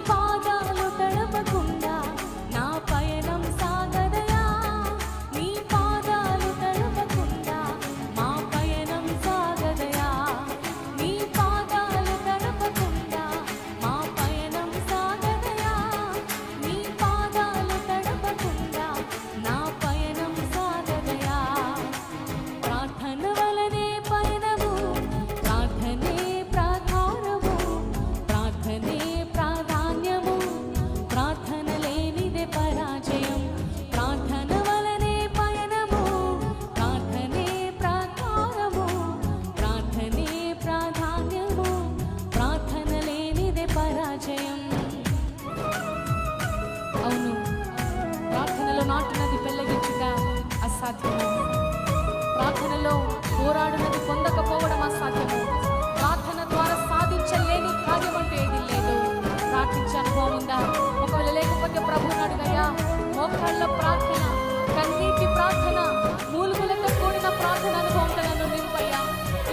పాదాలు తడపకుండా నా పయనం సాగదయా. నీ పాదాలు తడపకుండా మా పయనం సాగదయా. నీ పాదాలు తడపకుండా మా పయనం సాగదయా. నీ పాదాలు తడపకుండా నా పయనం సాగదయా. ప్రార్థన వలనే పయనము, ప్రార్థనే ప్రాధారము, ప్రార్థనే ప్రాధాన్యము, ప్రార్థన లేనిదే పరాజయం. ప్రార్థన వలనే పయనము, ప్రార్థనే ప్రాధారము, ప్రార్థనే ప్రాధాన్యము, ప్రార్థన లేనిదే పరాజయం. అవును, ప్రార్థనలో నాటినది పెళ్ళగించుట అసాధ్యము. ప్రార్థనలో పోరాడినది పొందకపోవడం అసాధ్యము. ప్రార్థన ద్వారా సాధించలేని కార్యం అంటూ ఏది లేదు. ప్రార్థించే అనుభవం ఉందా? ఒకవేళ లేకపోతే ప్రభువుని అడుగయ్యా. మోకాళ్ళ ప్రార్థన, కన్నీటి ప్రార్థన, మూలుగులతో కూడిన ప్రార్థన అనుభవంతో నన్ను నింపయ్యా.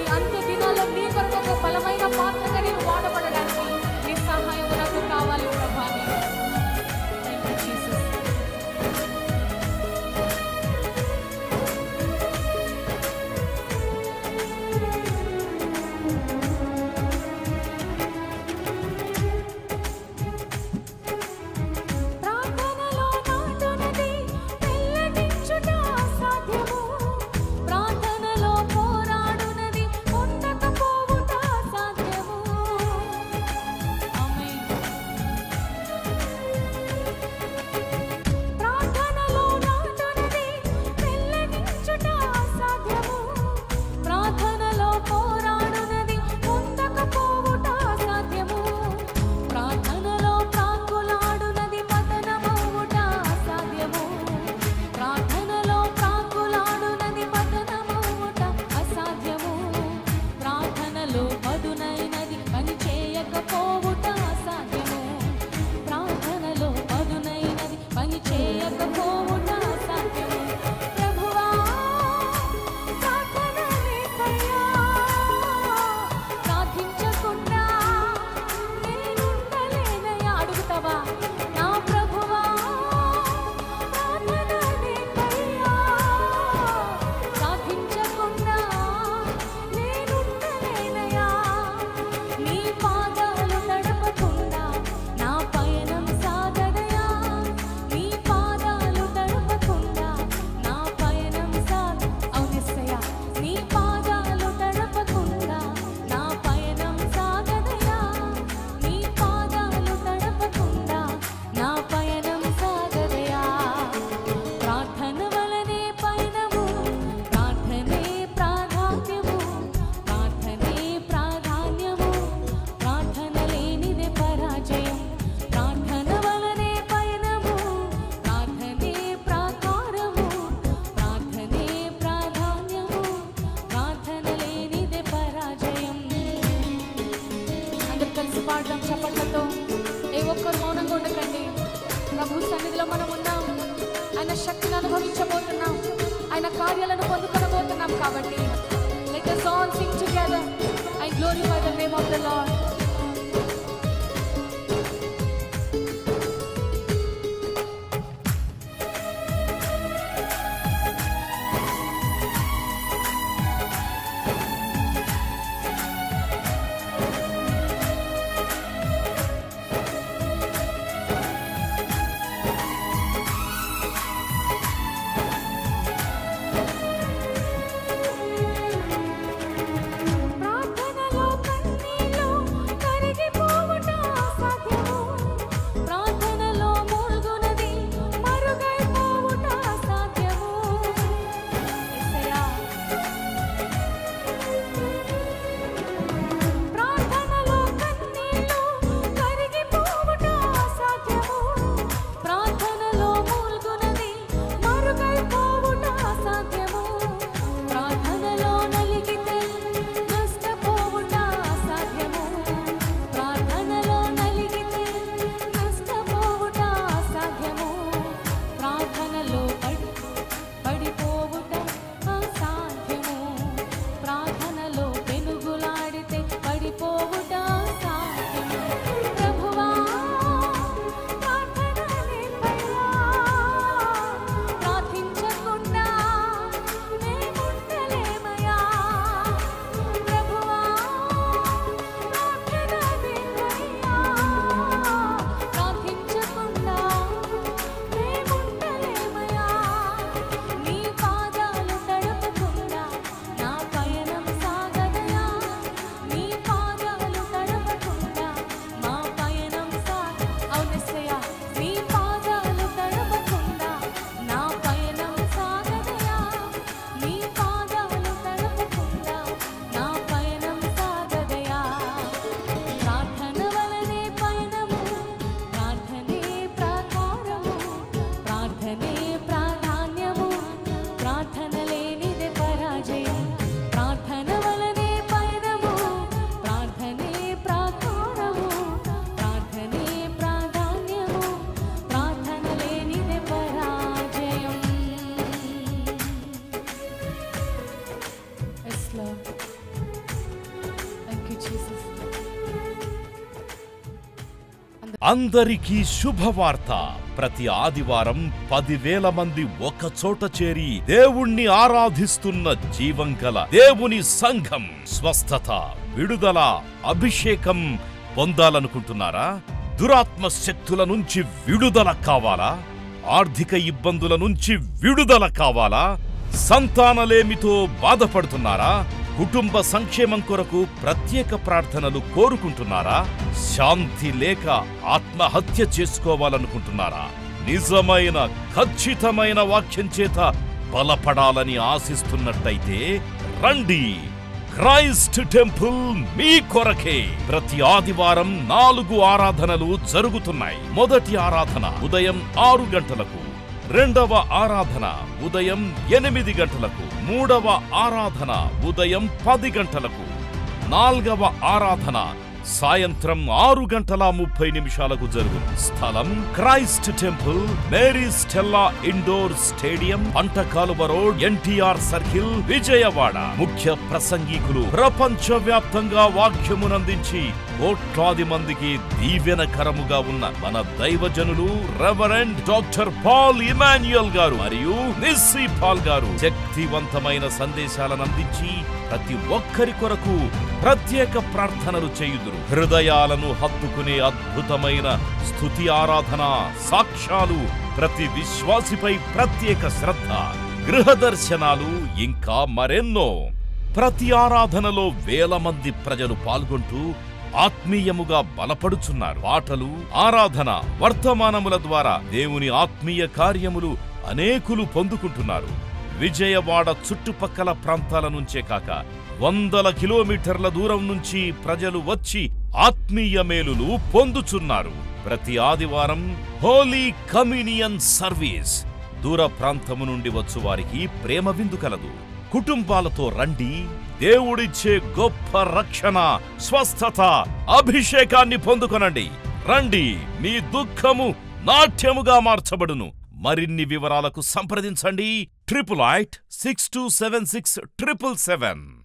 ఈ అంత్య దినాల్లో నీ కొరకు ఒక బలమైన పాత్రగా నేను వాడబడడానికి నీ సహాయం నాకు కావాలి ప్రభా. Thank you Jesus. ప్రార్థనలో నాటునది పెళ్ళగించుట అసాధ్యము. ప్రార్థనలో పోరాడునది పొందకపోవుట అసాధ్యము. ఆమేన్. ప్రార్థనలో నాటునది పెళ్ళగించుట అసాధ్యము. ప్రార్థనలో పోరాడునది పొందకపోవుట అసాధ్యము. ప్రార్థనలో ప్రాకులాడునది పతనమవుట అసాధ్యము. ప్రార్థనలో ప్రాకులాడునది పతనమవుట అసాధ్యము. ప్రార్థనలో పదునైనది పని చేయకపోవుట అసాధ్యము. ప్రార్థనలో పదునైనది పని చేయకపోవుట అసాధ్యము. ప్రభువా ప్రార్థన లేకయ్యా, ప్రార్థించకుండా నేనుండలేనయ్యా. అడుగుతావా? నా ప్రభువా ప్రార్థన లేకయ్యా, ప్రార్థించకుండా నేనుండలేనయ్యా. నీ పాదాలు తడపకుండా నా పయనం సాగదయా. నీ పాదాలు తడపకుండా నా పయనం అవునిస్తయా. నీ పాదాలు తడపకుండా నా పయనం సాగదయా. నీ పాదాలు తడపకుండా నా పయనం సాగదయా. ప్రార్థన వలనే పయనము, ప్రార్థనే ప్రాధాన్యము, ప్రార్థనే ప్రాధాన్యము, ప్రార్థన లేనిదే పరాజయం. ప్రార్థన వలనే పయనము, ప్రార్థనే ప్రాకారము, ప్రార్థనే ప్రాధాన్యము, ప్రార్థన లేనిదే పరాజయం. అందరూ కలిసి పాడదాం చప్పట్లతో. ఏ ఒక్కరు మౌనంగా ఉండకండి. ప్రభు సన్నిధిలో మనం ఉన్నాం. ఆయన శక్తిని అనుభవించబోతున్నాం. ఆయన కార్యాలను పొందుకొనబోతున్నాం. కాబట్టి let us all sing together and glorify the name of the Lord. ప్రార్థనలో కన్నీళ్ళు అందరికీ శుభవార్త. ప్రతి ఆదివారం 10,000 మంది ఒక చోట చేరి దేవుణ్ణి ఆరాధిస్తున్న జీవం గల దేవుని సంఘం. స్వస్థత, విడుదల, అభిషేకం పొందాలనుకుంటున్నారా? దురాత్మ శక్తుల నుంచి విడుదల కావాలా? ఆర్థిక ఇబ్బందుల నుంచి విడుదల కావాలా? సంతానలేమితో బాధపడుతున్నారా? కుటుంబ సంక్షేమం కొరకు ప్రత్యేక ప్రార్థనలు కోరుకుంటున్నారా? శాంతి లేక ఆత్మహత్య చేసుకోవాలనుకుంటున్నారా? నిజమైన ఖచ్చితమైన వాక్యం చేత బలపడాలని ఆశిస్తున్నట్టయితే రండి. క్రైస్ట్ టెంపుల్ మీ కొరకే. ప్రతి ఆదివారం 4 ఆరాధనలు జరుగుతున్నాయి. మొదటి ఆరాధన ఉదయం 6 గంటలకు, రెండవ ఆరాధన ఉదయం 8 గంటలకు, మూడవ ఆరాధన ఉదయం 10 గంటలకు, నాల్గవ ఆరాధన సాయంత్రం 6:30 జరుగును. స్థలం Christ temple, Mary Stella indoor stadium, Pantakaluva road, NTR circle, Vijayawada. ముఖ్య ప్రసంగికులు ప్రపంచవ్యాప్తంగా వాక్యమునందించి కోట్లాది మందికి దీవెనకరముగా ఉన్న మన దైవజనులు రెవరెండ్ డాక్టర్ పాల్ ఇమాన్యుయల్ గారు మరియు నిస్సీ పాల్ గారు శక్తివంతమైన సందేశాలను అందించి ప్రతి ఒక్కరి కొరకు ప్రత్యేక ప్రార్థనలు చేయుదురు. హృదయాలను హత్తుకునే అద్భుతమైన స్తుతి ఆరాధన సాక్ష్యాలు, ప్రతి విశ్వాసిపై ప్రత్యేక శ్రద్ధ, గృహ దర్శనాలు, ఇంకా మరెన్నో. ప్రతి ఆరాధనలో 1000 మంది ప్రజలు పాల్గొంటూ ఆత్మీయముగా బలపడుచున్నారు. పాటలు, ఆరాధన, వర్తమానముల ద్వారా దేవుని ఆత్మీయ కార్యములు అనేకులు పొందుకుంటున్నారు. విజయవాడ చుట్టుపక్కల ప్రాంతాల నుంచే కాక 100 కిలోమీటర్ల దూరం నుంచి ప్రజలు వచ్చి ఆత్మీయ మేలులు పొందుచున్నారు. ప్రతి ఆదివారం హోలీ కమ్యూనియన్ సర్వీస్. దూర ప్రాంతము నుండి వచ్చు వారికి ప్రేమ విందు కలదు. కుటుంబాలతో రండి. దేవుడిచ్చే గొప్ప రక్షణ, స్వస్థత, అభిషేకాన్ని పొందుకొనండి. రండి, మీ దుఃఖము నాట్యముగా మార్చబడును. మరిన్ని వివరాలకు సంప్రదించండి 88 6276 777.